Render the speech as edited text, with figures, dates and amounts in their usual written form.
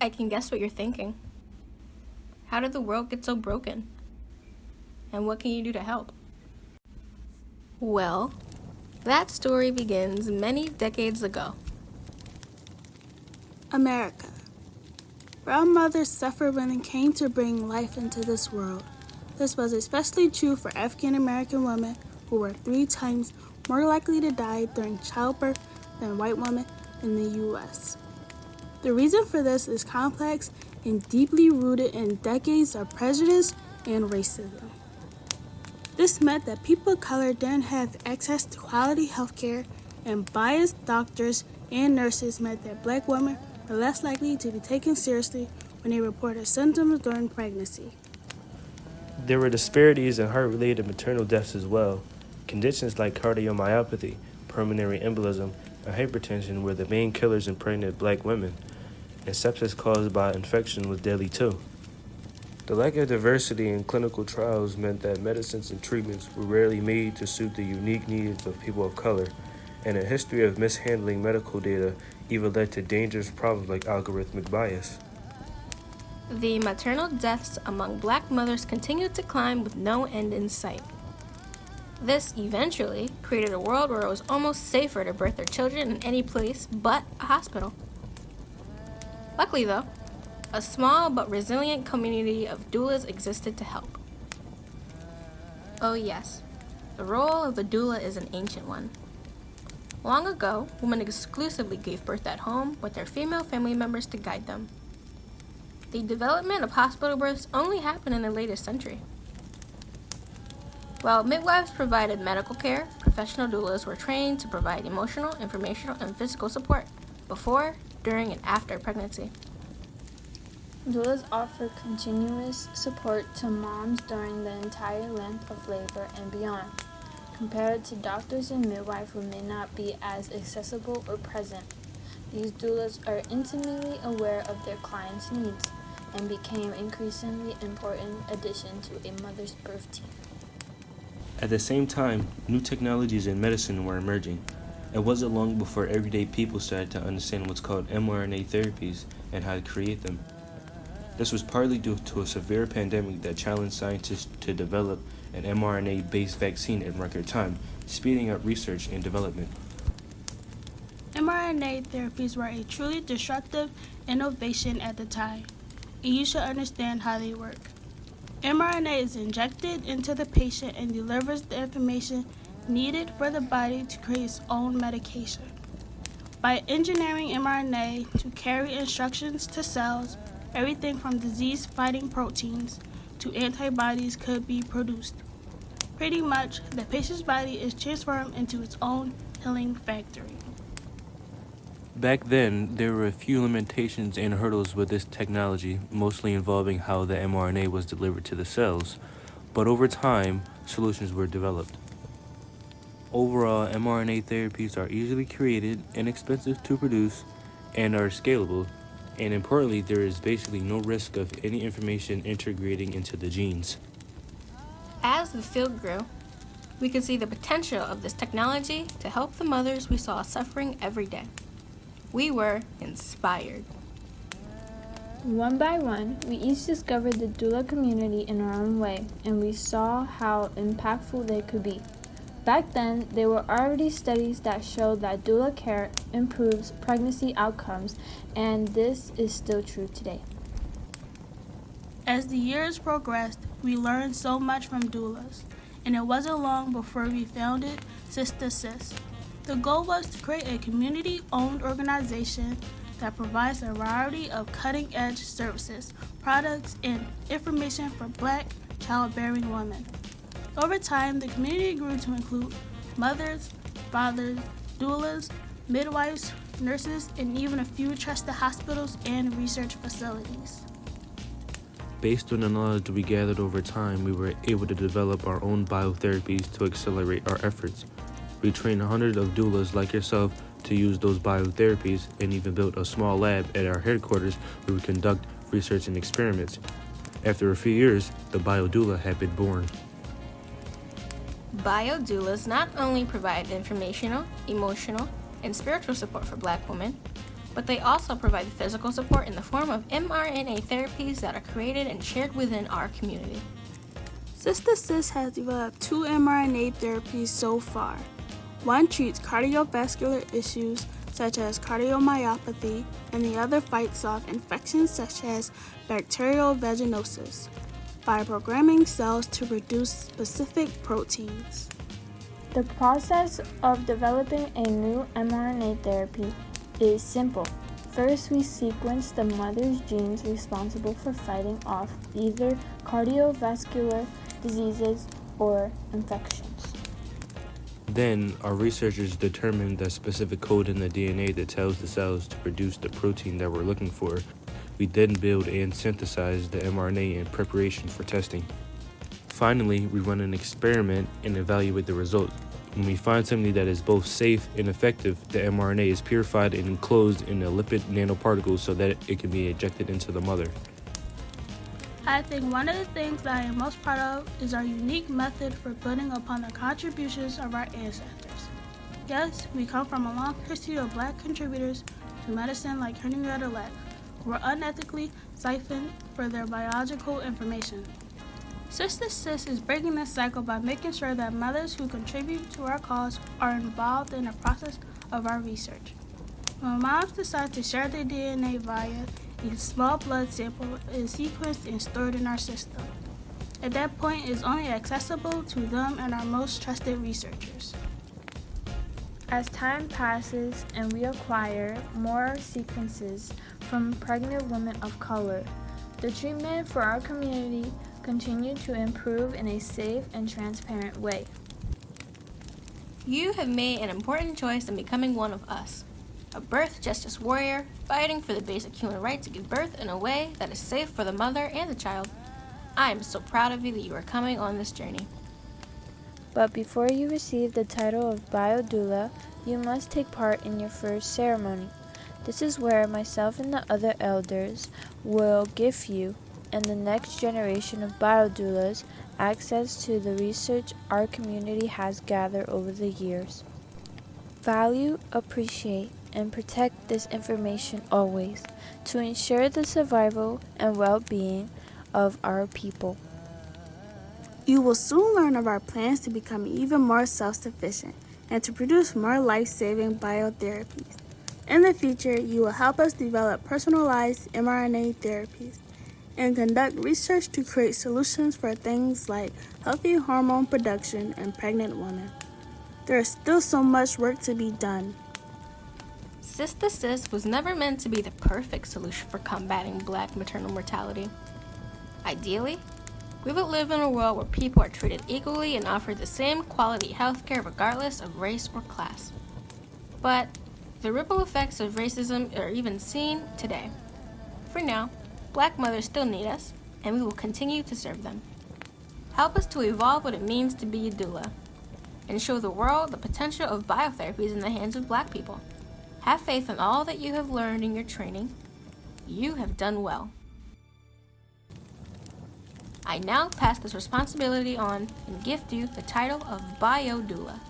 I can guess what you're thinking. How did the world get so broken? And what can you do to help? Well, that story begins many decades ago. America. Brown mothers suffered when it came to bringing life into this world. This was especially true for African American women who were 3 times more likely to die during childbirth than white women in the U.S. The reason for this is complex and deeply rooted in decades of prejudice and racism. This meant that people of color didn't have access to quality health care, and biased doctors and nurses meant that black women were less likely to be taken seriously when they reported symptoms during pregnancy. There were disparities in heart-related maternal deaths as well. Conditions like cardiomyopathy, pulmonary embolism, and hypertension were the main killers in pregnant black women, and sepsis caused by infection was deadly too. The lack of diversity in clinical trials meant that medicines and treatments were rarely made to suit the unique needs of people of color, and a history of mishandling medical data even led to dangerous problems like algorithmic bias. The maternal deaths among black mothers continued to climb with no end in sight. This eventually created a world where it was almost safer to birth their children in any place but a hospital. Luckily though, a small but resilient community of doulas existed to help. Oh yes, the role of a doula is an ancient one. Long ago, women exclusively gave birth at home with their female family members to guide them. The development of hospital births only happened in the latest century. While midwives provided medical care, professional doulas were trained to provide emotional, informational, and physical support before, during, and after pregnancy. Doulas offer continuous support to moms during the entire length of labor and beyond, compared to doctors and midwives who may not be as accessible or present. These doulas are intimately aware of their clients' needs and became increasingly important addition to a mother's birth team. At the same time, new technologies in medicine were emerging. It wasn't long before everyday people started to understand what's called mRNA therapies and how to create them. This was partly due to a severe pandemic that challenged scientists to develop an mRNA-based vaccine in record time, speeding up research and development. mRNA therapies were a truly disruptive innovation at the time, and you should understand how they work. mRNA is injected into the patient and delivers the information needed for the body to create its own medication. By engineering mRNA to carry instructions to cells, everything from disease-fighting proteins to antibodies could be produced. Pretty much, the patient's body is transformed into its own healing factory. Back then, there were a few limitations and hurdles with this technology, mostly involving how the mRNA was delivered to the cells, but over time, solutions were developed. Overall, mRNA therapies are easily created, inexpensive to produce, and are scalable, and importantly, there is basically no risk of any information integrating into the genes. As the field grew, we could see the potential of this technology to help the mothers we saw suffering every day. We were inspired. One by one, we each discovered the doula community in our own way, and we saw how impactful they could be. Back then, there were already studies that showed that doula care improves pregnancy outcomes, and this is still true today. As the years progressed, we learned so much from doulas, and it wasn't long before we founded Sista-sis. The goal was to create a community-owned organization that provides a variety of cutting-edge services, products, and information for Black childbearing women. Over time, the community grew to include mothers, fathers, doulas, midwives, nurses, and even a few trusted hospitals and research facilities. Based on the knowledge we gathered over time, we were able to develop our own biotherapies to accelerate our efforts. We trained hundreds of doulas like yourself to use those biotherapies and even built a small lab at our headquarters where we conduct research and experiments. After a few years, the Biodoula had been born. Biodoulas not only provide informational, emotional, and spiritual support for Black women, but they also provide physical support in the form of mRNA therapies that are created and shared within our community. Sista-sis has developed 2 mRNA therapies so far. One treats cardiovascular issues such as cardiomyopathy, and the other fights off infections such as bacterial vaginosis by programming cells to produce specific proteins. The process of developing a new mRNA therapy is simple. First, we sequence the mother's genes responsible for fighting off either cardiovascular diseases or infections. Then, our researchers determined the specific code in the DNA that tells the cells to produce the protein that we're looking for. We then build and synthesize the mRNA in preparation for testing. Finally, we run an experiment and evaluate the results. When we find something that is both safe and effective, the mRNA is purified and enclosed in a lipid nanoparticle so that it can be injected into the mother. I think one of the things that I am most proud of is our unique method for building upon the contributions of our ancestors. Yes, we come from a long history of Black contributors to medicine like Henrietta Lacks, who were unethically siphoned for their biological information. Sista-sis is breaking this cycle by making sure that mothers who contribute to our cause are involved in the process of our research. When moms decide to share their DNA via a small blood sample, it is sequenced and stored in our system. At that point, it is only accessible to them and our most trusted researchers. As time passes and we acquire more sequences from pregnant women of color, the treatment for our community continue to improve in a safe and transparent way. You have made an important choice in becoming one of us, a birth justice warrior fighting for the basic human right to give birth in a way that is safe for the mother and the child. I am so proud of you that you are coming on this journey. But before you receive the title of Biodoula, you must take part in your first ceremony. This is where myself and the other elders will give you and the next generation of biodoulas access to the research our community has gathered over the years. Value, appreciate, and protect this information always to ensure the survival and well-being of our people. You will soon learn of our plans to become even more self-sufficient and to produce more life-saving biotherapies. In the future, you will help us develop personalized mRNA therapies and conduct research to create solutions for things like healthy hormone production in pregnant women. There is still so much work to be done. Sista-sis was never meant to be the perfect solution for combating Black maternal mortality. Ideally, we would live in a world where people are treated equally and offered the same quality healthcare regardless of race or class. But the ripple effects of racism are even seen today. For now, Black mothers still need us, and we will continue to serve them. Help us to evolve what it means to be a doula, and show the world the potential of biotherapies in the hands of Black people. Have faith in all that you have learned in your training. You have done well. I now pass this responsibility on and gift you the title of Biodoula.